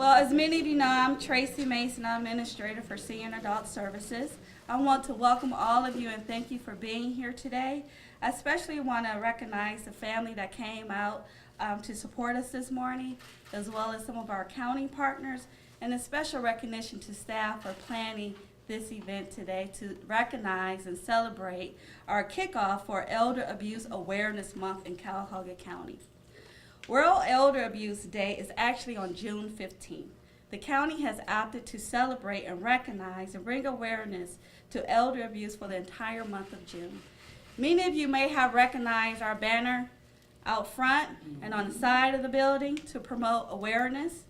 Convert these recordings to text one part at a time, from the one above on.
Well, as many of you know, I'm Tracy Mason, I'm Administrator for Senior and Adult Services. I want to welcome all of you and thank you for being here today. I especially want to recognize the family that came out to support us this morning, as well as some of our county partners, and a special recognition to staff for planning this event today to recognize and celebrate our kickoff for Elder Abuse Awareness Month in Cuyahoga County. World Elder Abuse Day is actually on June 15th. The county has opted to celebrate and recognize and bring awareness to elder abuse for the entire month of June. Many of you may have recognized our banner out front and on the side of the building to promote awareness,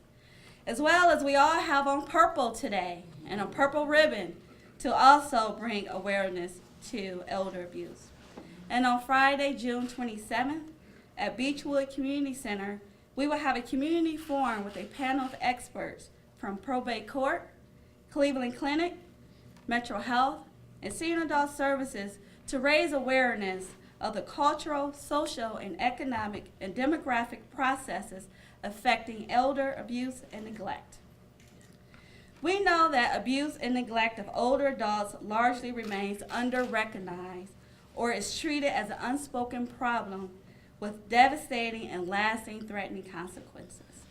as well as we all have on purple today and a purple ribbon to also bring awareness to elder abuse. And on Friday, June 27th, at Beechwood Community Center, we will have a community forum with a panel of experts from Probate Court, Cleveland Clinic, Metro Health, and Senior Adult Services to raise awareness of the cultural, social, and economic and demographic processes affecting elder abuse and neglect. We know that abuse and neglect of older adults largely remains under-recognized or is treated as an unspoken problem with devastating and lasting threatening consequences.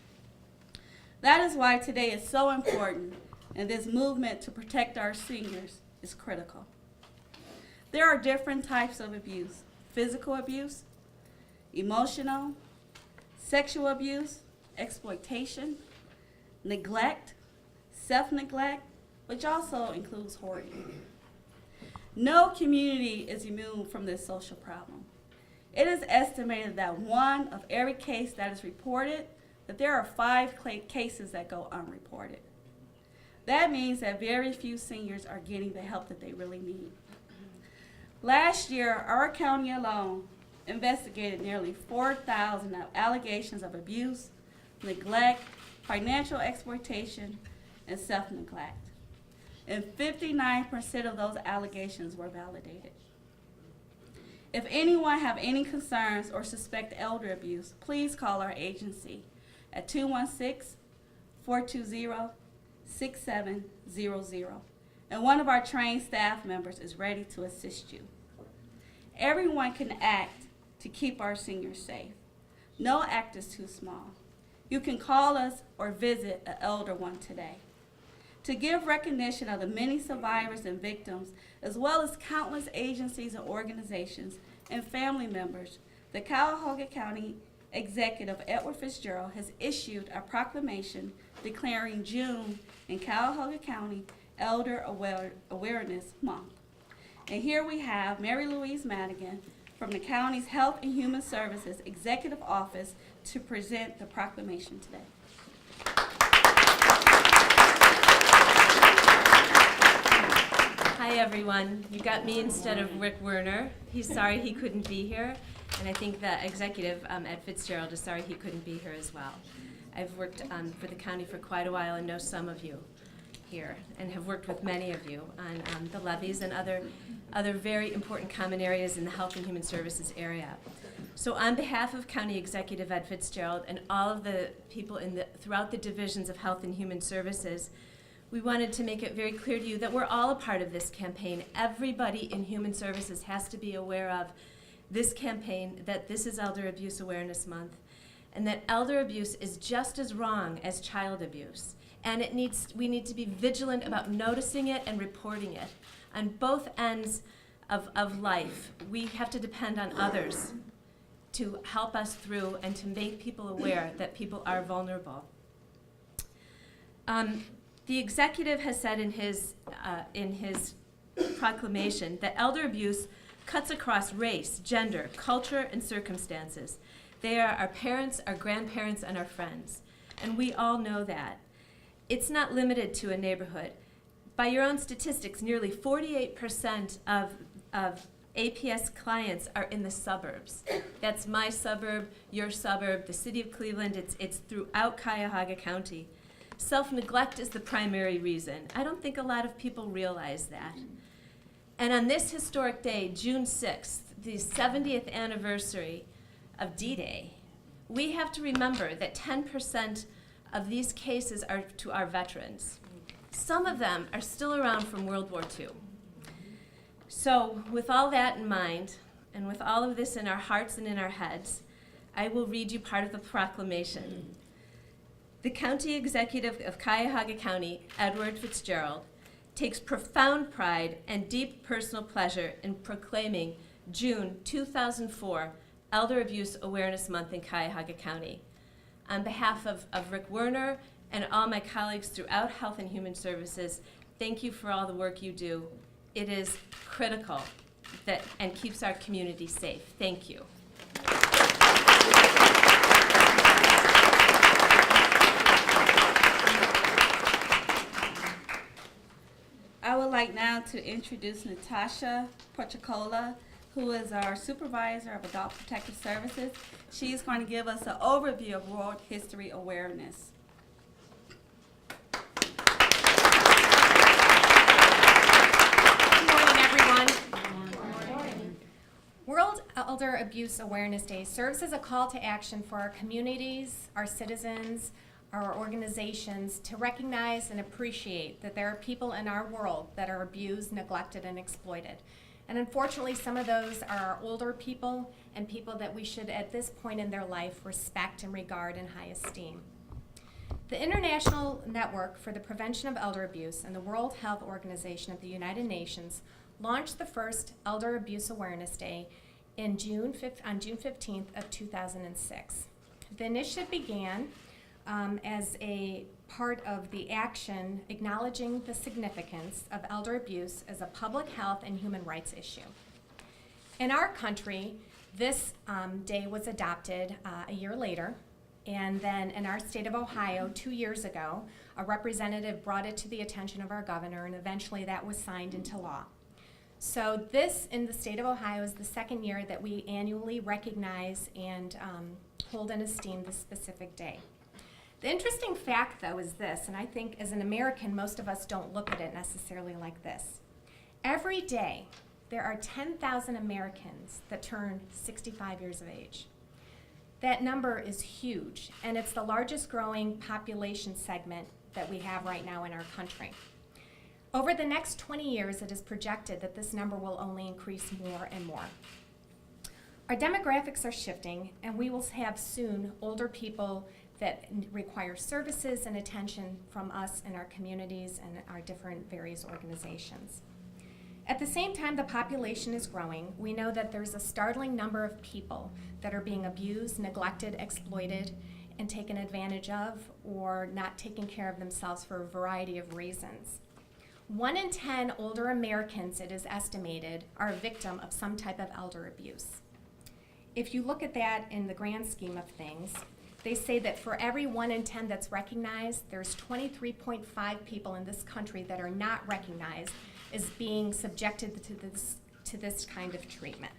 That is why today is so important, and this movement to protect our seniors is critical. There are different types of abuse: physical abuse, emotional, sexual abuse, exploitation, neglect, self-neglect, which also includes hoarding. No community is immune from this social problem. It is estimated that one of every case that is reported, that there are 5 cases that go unreported. That means that very few seniors are getting the help that they really need. Last year, our county alone investigated nearly 4,000 allegations of abuse, neglect, financial exploitation, and self-neglect. And 59% of those allegations were validated. If anyone have any concerns or suspect elder abuse, please call our agency at 216-420-6700, and one of our trained staff members is ready to assist you. Everyone can act to keep our seniors safe. No act is too small. You can call us or visit an elder one today. To give recognition of the many survivors and victims, as well as countless agencies and organizations and family members, the Cuyahoga County Executive Edward Fitzgerald has issued a proclamation declaring June in Cuyahoga County Elder Awareness Month. And here we have Mary Louise Madigan from the county's Health and Human Services Executive Office to present the proclamation today. Hi everyone, you got me instead of Rick Werner. He's sorry he couldn't be here, and I think the executive at Fitzgerald is sorry he couldn't be here as well. I've worked for the county for quite a while and know some of you here, and have worked with many of you on the levies and other very important common areas in the Health and Human Services area. So on behalf of County Executive Ed Fitzgerald and all of the people throughout the divisions of Health and Human Services, we wanted to make it very clear to you that we're all a part of this campaign. Everybody in Human Services has to be aware of this campaign, that this is Elder Abuse Awareness Month, and that elder abuse is just as wrong as child abuse. And we need to be vigilant about noticing it and reporting it. On both ends of life, we have to depend on others to help us through and to make people aware that people are vulnerable. The executive has said in his proclamation that elder abuse cuts across race, gender, culture, and circumstances. They are our parents, our grandparents, and our friends. And we all know that. It's not limited to a neighborhood. By your own statistics, nearly 48% of APS clients are in the suburbs. That's my suburb, your suburb, the city of Cleveland. It's throughout Cuyahoga County. Self-neglect is the primary reason. I don't think a lot of people realize that. And on this historic day, June 6th, the 70th anniversary of D-Day, we have to remember that 10% of these cases are to our veterans. Some of them are still around from World War II. So with all that in mind, and with all of this in our hearts and in our heads, I will read you part of the proclamation. The County Executive of Cuyahoga County, Edward Fitzgerald, takes profound pride and deep personal pleasure in proclaiming June 2004 Elder Abuse Awareness Month in Cuyahoga County. On behalf of Rick Werner and all my colleagues throughout Health and Human Services, thank you for all the work you do. It is critical and keeps our community safe. Thank you. I would like now to introduce Natasha Porcicola, who is our Supervisor of Adult Protective Services. She's going to give us an overview of World History Awareness. Good morning, everyone. World Elder Abuse Awareness Day serves as a call to action for our communities, our citizens, our organizations to recognize and appreciate that there are people in our world that are abused, neglected, and exploited. And unfortunately, some of those are older people and people that we should, at this point in their life, respect and regard in high esteem. The International Network for the Prevention of Elder Abuse and the World Health Organization of the United Nations launched the first Elder Abuse Awareness Day on June 15th of 2006. The initiative began as a part of the action acknowledging the significance of elder abuse as a public health and human rights issue. In our country, this day was adopted a year later, and then in our state of Ohio 2 years ago, a representative brought it to the attention of our governor, and eventually that was signed into law. So this, in the state of Ohio, is the second year that we annually recognize and hold and esteem this specific day. The interesting fact, though, is this, and I think as an American, most of us don't look at it necessarily like this. Every day, there are 10,000 Americans that turn 65 years of age. That number is huge, and it's the largest growing population segment that we have right now in our country. Over the next 20 years, it is projected that this number will only increase more and more. Our demographics are shifting, and we will have soon older people that require services and attention from us in our communities and our different various organizations. At the same time the population is growing, we know that there's a startling number of people that are being abused, neglected, exploited, and taken advantage of, or not taking care of themselves for a variety of reasons. 1 in 10 older Americans, it is estimated, are a victim of some type of elder abuse. If you look at that in the grand scheme of things, they say that for every 1 in 10 that's recognized, there's 23.5 people in this country that are not recognized as being subjected to this kind of treatment.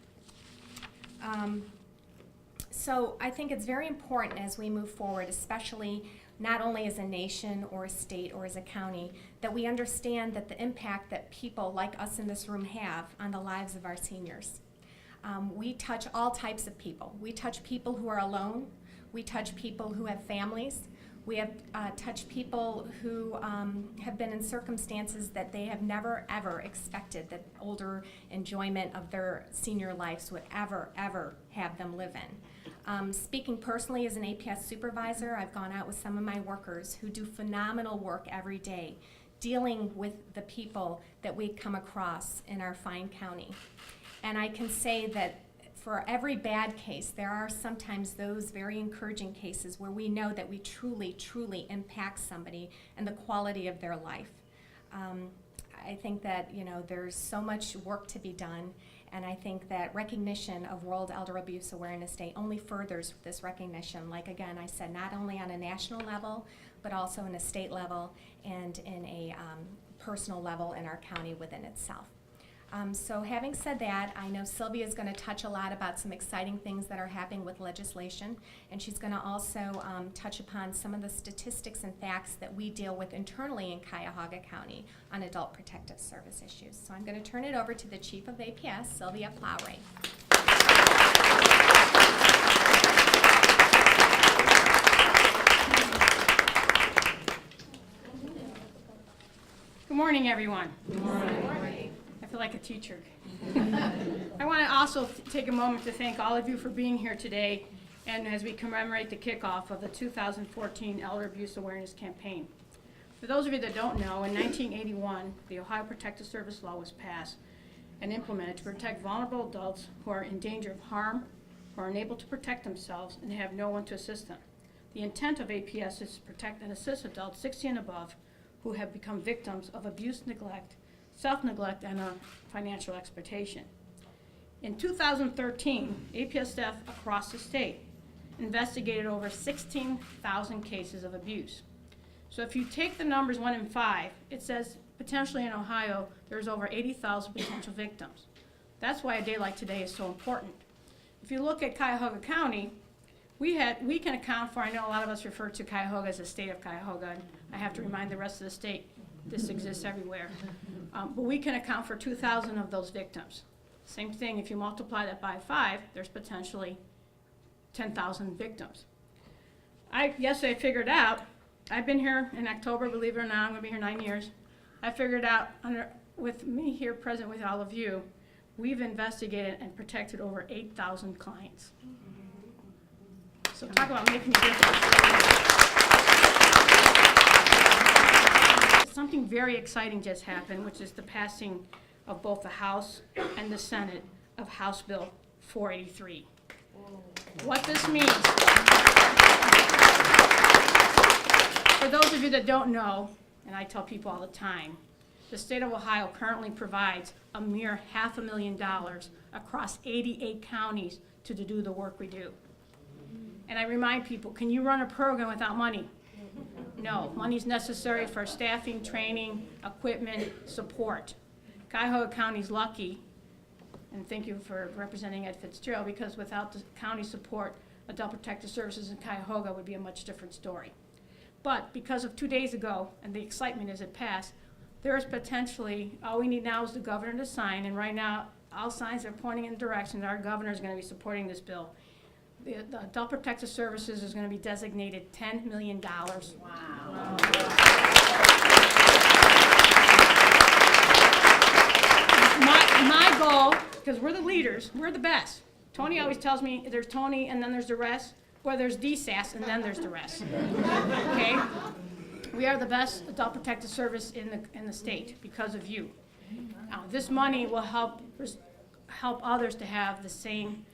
So I think it's very important as we move forward, especially not only as a nation or a state or as a county, that we understand that the impact that people like us in this room have on the lives of our seniors. We touch all types of people. We touch people who are alone. We touch people who have families. We have touched people who have been in circumstances that they have never, ever expected that older enjoyment of their senior lives would ever have them live in. Speaking personally as an APS supervisor, I've gone out with some of my workers who do phenomenal work every day, dealing with the people that we come across in our fine county. And I can say that for every bad case, there are sometimes those very encouraging cases where we know that we truly impact somebody and the quality of their life. I think that there's so much work to be done, and I think that recognition of World Elder Abuse Awareness Day only furthers this recognition. Like again, I said, not only on a national level, but also in a state level and in a personal level in our county within itself. So having said that, I know Sylvia is going to touch a lot about some exciting things that are happening with legislation, and she's going to also touch upon some of the statistics and facts that we deal with internally in Cuyahoga County on adult protective service issues. So I'm going to turn it over to the Chief of APS, Sylvia Plowray. morning, everyone. Good morning. I feel like a teacher. I want to also take a moment to thank all of you for being here today and as we commemorate the kickoff of the 2014 Elder Abuse Awareness Campaign. For those of you that don't know, in 1981, the Ohio Protective Service Law was passed and implemented to protect vulnerable adults who are in danger of harm, who are unable to protect themselves, and have no one to assist them. The intent of APS is to protect and assist adults 60 and above who have become victims of abuse, neglect, self-neglect, and financial exploitation. In 2013, APS staff across the state investigated over 16,000 cases of abuse. So if you take the numbers 1 and 5, it says potentially in Ohio there's over 80,000 potential victims. That's why a day like today is so important. If you look at Cuyahoga County, we can account for, I know a lot of us refer to Cuyahoga as the state of Cuyahoga, and I have to remind the rest of the state this exists everywhere. But we can account for 2,000 of those victims. Same thing, if you multiply that by 5, there's potentially 10,000 victims. Yesterday I figured out, I've been here in October, believe it or not, I'm gonna be here 9 years. I figured out, with me here present with all of you, we've investigated and protected over 8,000 clients. So talk about making a difference. Something very exciting just happened, which is the passing of both the House and the Senate of House Bill 483. What this means, for those of you that don't know, and I tell people all the time, the state of Ohio currently provides a mere $500,000 across 88 counties to do the work we do. And I remind people, can you run a program without money? No, money's necessary for staffing, training, equipment, support. Cuyahoga County's lucky, and thank you for representing Ed Fitzgerald, because without the county support, Adult Protective Services in Cuyahoga would be a much different story. But because of 2 days ago, and the excitement as it passed, there is potentially, all we need now is the governor to sign, and right now, all signs are pointing in the direction that our governor is going to be supporting this bill. The Adult Protective Services is going to be designated $10 million. Wow. My goal, because we're the leaders, we're the best. Tony always tells me there's Tony and then there's the rest, or there's DSAS and then there's the rest. Okay? We are the best Adult Protective Service in the state because of you. This money will help others to have the same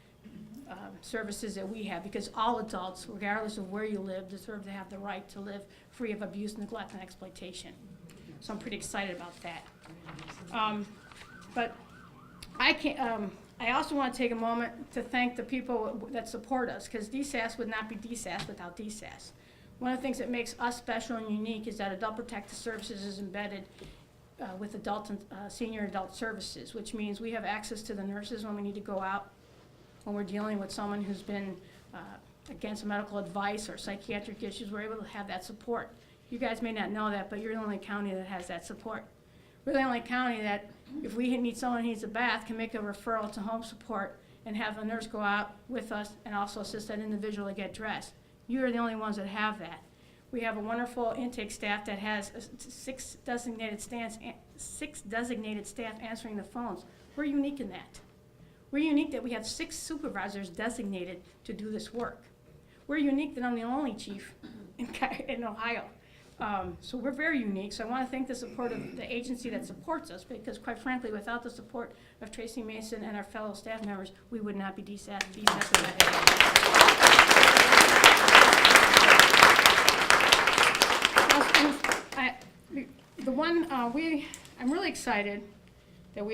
services that we have, because all adults, regardless of where you live, deserve to have the right to live free of abuse, neglect, and exploitation. So I'm pretty excited about that. But I also want to take a moment to thank the people that support us, because DSAS would not be DSAS without DSAS. One of the things that makes us special and unique is that Adult Protective Services is embedded with adult and senior adult services, which means we have access to the nurses when we need to go out, when we're dealing with someone who's been against medical advice or psychiatric issues. We're able to have that support. You guys may not know that, but you're the only county that has that support. We're the only county that, if we need someone who needs a bath, can make a referral to home support and have a nurse go out with us and also assist that individual to get dressed. You're the only ones that have that. We have a wonderful intake staff that has 6 designated staff answering the phones. We're unique in that. We're unique that we have 6 supervisors designated to do this work. We're unique that I'm the only chief in Ohio. So we're very unique. So I want to thank the support of the agency that supports us, because quite frankly, without the support of Tracy Mason and our fellow staff members, we would not be DSAS. I'm really excited that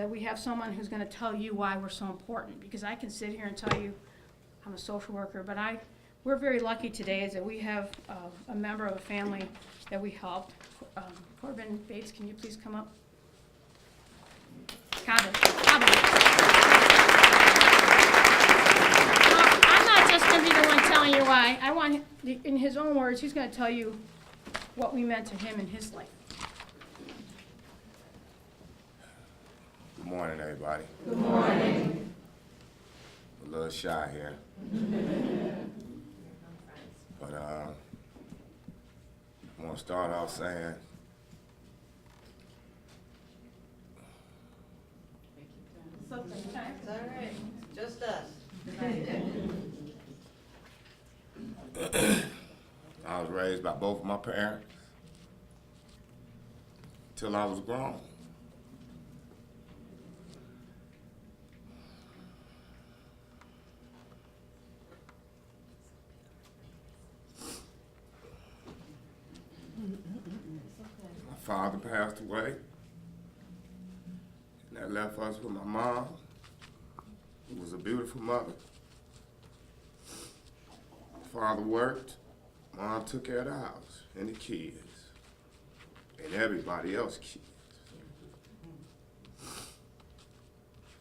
we have someone who's going to tell you why we're so important, because I can sit here and tell you I'm a social worker, but we're very lucky today is that we have a member of a family that we helped. Corbin Bates, can you please come up? Corbin. I'm not just going to be the one telling you why. I want, in his own words, he's going to tell you what we meant to him in his life. Good morning, everybody. Good morning. A little shy here. But I want to start off saying I was raised by both of my parents till I was grown. My father passed away, and that left us with my mom, who was a beautiful mother. Father worked, Mom took care of the house and the kids, and everybody else's kids.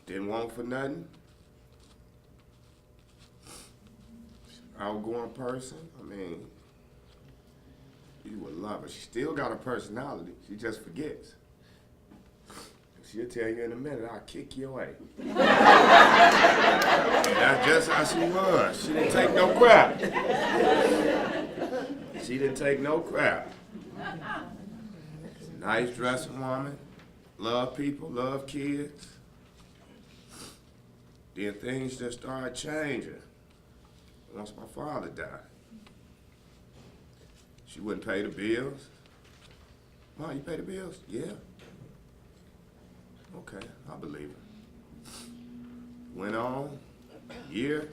Didn't want for nothing. Outgoing person. I mean, you would love her. She still got a personality. She just forgets. She'll tell you in a minute, I'll kick you away. And that's just how she was. She didn't take no crap. She didn't take no crap. Nice dressing woman. Love people, love kids. Then things just started changing once my father died. She wouldn't pay the bills. Mom, you pay the bills? Yeah. Okay, I believe her. Went on, year,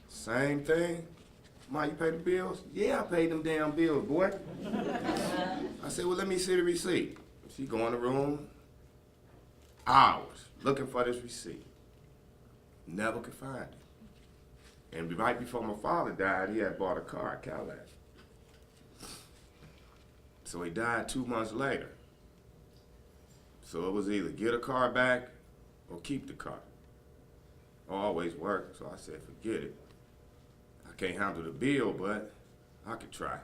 same thing. Mom, you pay the bills? Yeah, I paid them damn bills, boy. I said, well, let me see the receipt. She go in the room, hours, looking for this receipt. Never could find it. And right before my father died, he had bought a car, a Cadillac. So he died 2 months later. So it was either get a car back or keep the car. Always worked, so I said, forget it. I can't handle the bill, but I could try.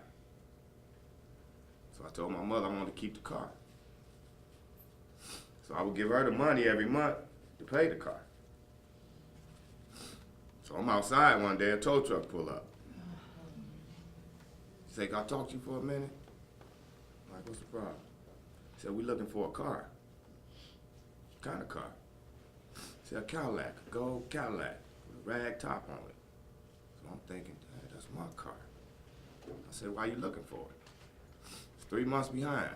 So I told my mother I wanted to keep the car. So I would give her the money every month to pay the car. So I'm outside one day, a tow truck pull up. She said, can I talk to you for a minute? I'm like, what's the problem? He said, we're looking for a car. What kind of car? He said, a Cadillac, a gold Cadillac, with a rag top on it. So I'm thinking, hey, that's my car. I said, why are you looking for it? It's 3 months behind.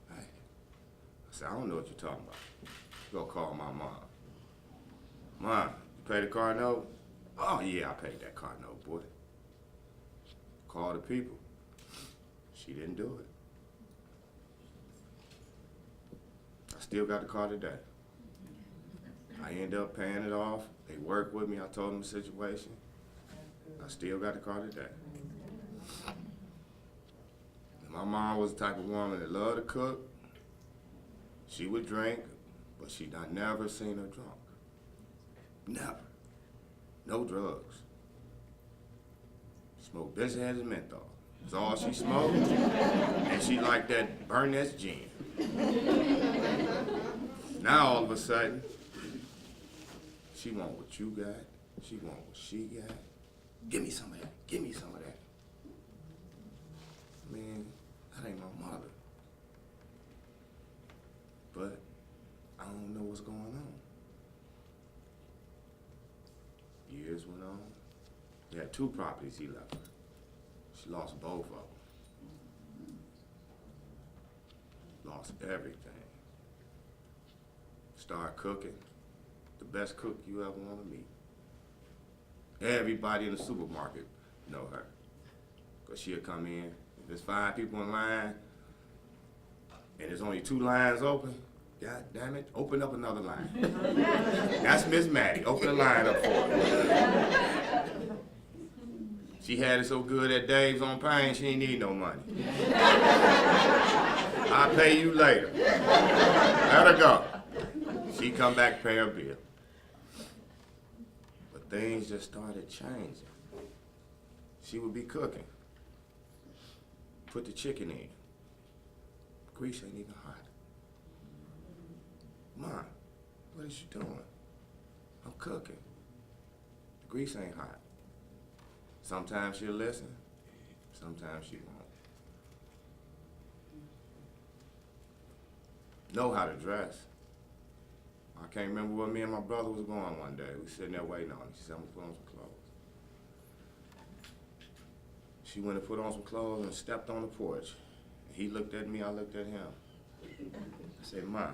Hey. I said, I don't know what you're talking about. Go call my mom. Mom, you pay the car note? Oh, yeah, I paid that car note, boy. Call the people. She didn't do it. I still got the car today. I ended up paying it off. They worked with me. I told them the situation. I still got the car today. And my mom was the type of woman that loved to cook. She would drink, but she I never seen her drunk. Never. No drugs. Smoked Benson and menthol. That's all she smoked. And she liked that Burness gin. Now all of a sudden, she want what you got. She want what she got. Give me some of that. Give me some of that. I mean, that ain't my mother. But I don't know what's going on. Years went on. He had 2 properties he left her. She lost both of them. Lost everything. Started cooking. The best cook you ever want to meet. Everybody in the supermarket know her. Because she'll come in. If there's 5 people in line, and there's only 2 lines open, God damn it, open up another line. That's Miss Maddie. Open the line up for her. She had it so good at Dave's on Pine, she ain't need no money. I'll pay you later. Let her go. She come back, pay her bill. But things just started changing. She would be cooking. Put the chicken in. Grease ain't even hot. Mom, what is you doing? I'm cooking. The grease ain't hot. Sometimes she'll listen, sometimes she won't. Know how to dress. I can't remember where me and my brother was going one day. We sitting there waiting on her. She said, I'm gonna put on some clothes. She went and put on some clothes and stepped on the porch. He looked at me, I looked at him. I said, Ma,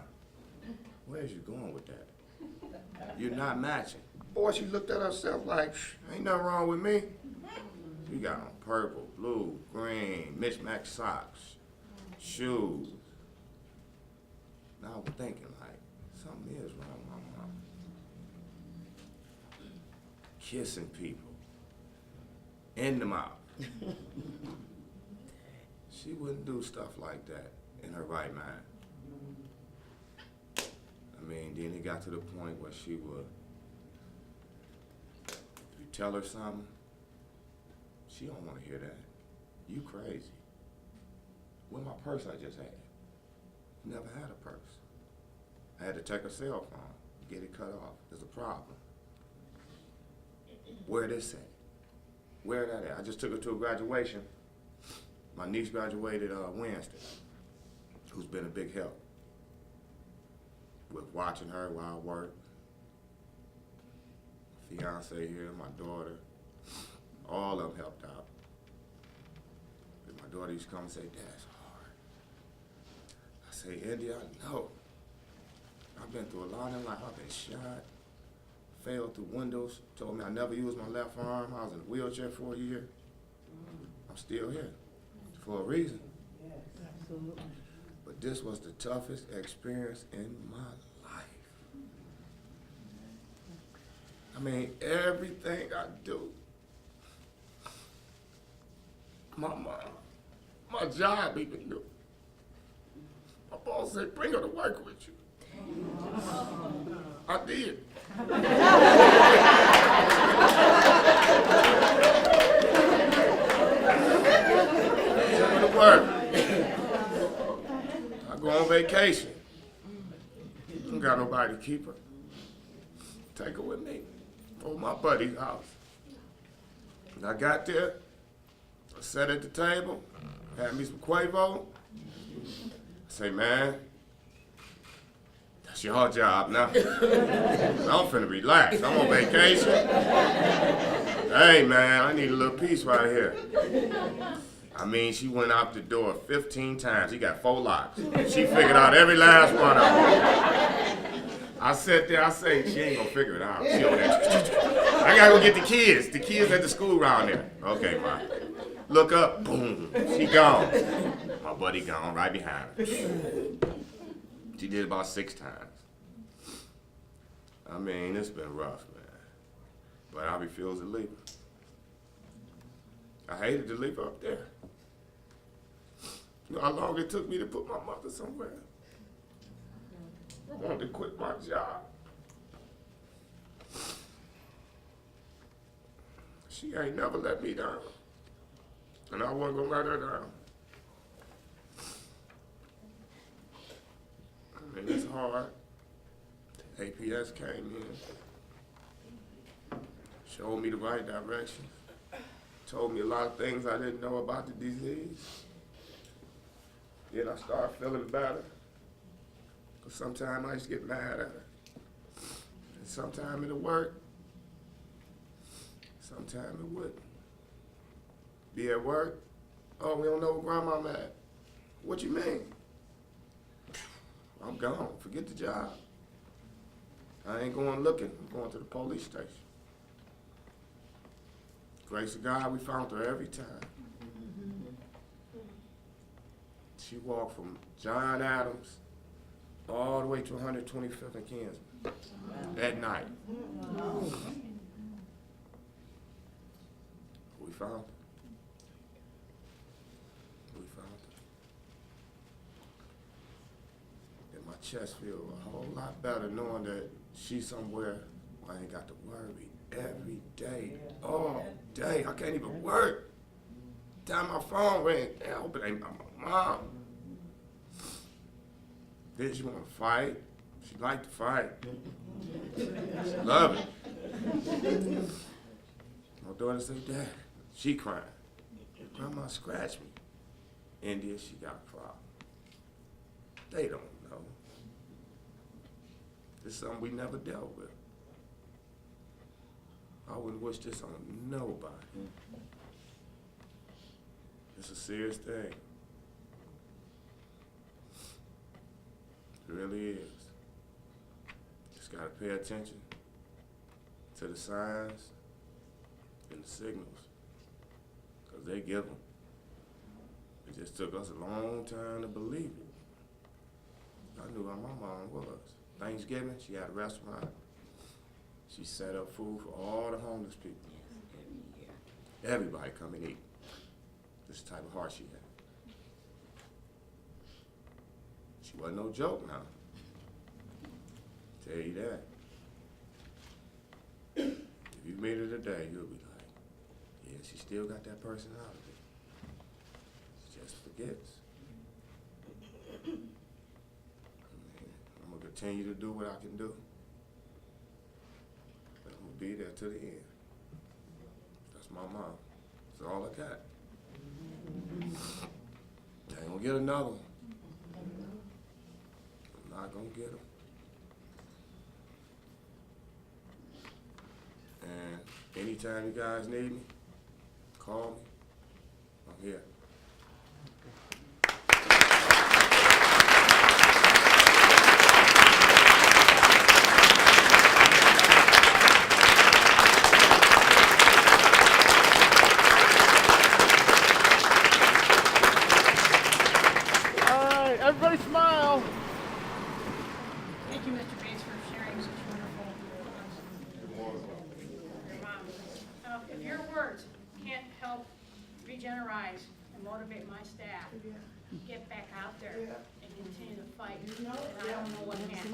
where's you going with that? You're not matching. Boy, she looked at herself like, ain't nothing wrong with me. She got on purple, blue, green, mismatched socks, shoes. Now I'm thinking like, something is wrong with my mom. Kissing people in the mouth. She wouldn't do stuff like that in her right mind. I mean, then it got to the point where she would, if you tell her something, she don't want to hear that. You crazy. Where my purse I just had? Never had a purse. I had to take her cell phone, get it cut off. There's a problem. Where this at? Where that at? I just took her to a graduation. My niece graduated Wednesday, who's been a big help with watching her while I work. Fiance here, my daughter, all of them helped out. But my daughter used to come and say, Dad's hard. I say, India, I know. I've been through a lot in life. I've been shot, fell through windows, told me I never used my left arm. I was in a wheelchair for a year. I'm still here for a reason. Yes, absolutely. But this was the toughest experience in my life. I mean, everything I do, my job even knew. My boss said, bring her to work with you. I did. Took her to work. I go on vacation. Don't got nobody to keep her. Take her with me. Over my buddy's house. When I got there, I sat at the table, had me some Quavo. I say, man, that's your job now. I'm finna relax. I'm on vacation. Hey, man, I need a little peace right here. I mean, she went out the door 15 times. He got 4 locks. She figured out every last one of them. I sat there, I say, she ain't gonna figure it out. She over there. I gotta go get the kids at the school around there. Okay, ma. Look up, boom, she gone. My buddy gone right behind her. She did about 6 times. I mean, it's been rough, man. But I refuse to leave her. I hated to leave her up there. You know how long it took me to put my mother somewhere? I wanted to quit my job. She ain't never let me down. And I wasn't gonna let her down. I mean, it's hard. APS came in, showed me the right direction, told me a lot of things I didn't know about the disease. Then I started feeling better. Because sometimes I used to get mad at her. And sometimes it'll work. Sometimes it wouldn't. Be at work. Oh, we don't know where grandma's at. What you mean? I'm gone. Forget the job. I ain't going looking. I'm going to the police station. Grace of God, we found her every time. She walked from John Adams all the way to 125th and Kinsman at night. We found her. We found her. And my chest feels a whole lot better knowing that she's somewhere where I ain't got to worry every day, all day. I can't even work. Time my phone ring, I hope it ain't my mom. Then she want to fight. She like to fight. She love it. My daughter said, Dad, she crying. Grandma scratched me. India, she got a problem. They don't know. This is something we never dealt with. I wouldn't wish this on nobody. It's a serious thing. It really is. Just gotta pay attention to the signs and the signals, 'cause they give them. It just took us a long time to believe it. I knew how my mom was. Thanksgiving, she had a restaurant. She set up food for all the homeless people. Everybody come and eat. This is the type of heart she had. She wasn't no joke now. Tell you that. If you meet her today, you'll be like, yeah, she still got that personality. She just forgets. I'm gonna continue to do what I can do. But I'm gonna be there to the end. That's my mom. That's all I got. I ain't gonna get another one. I'm not gonna get them. And anytime you guys need me, call me. I'm here. Everybody smile. Thank you, Mr. Bates, for sharing such wonderful your mom. If your words can't help regenerate and motivate my staff, get back out there and continue to fight. And I don't know what can.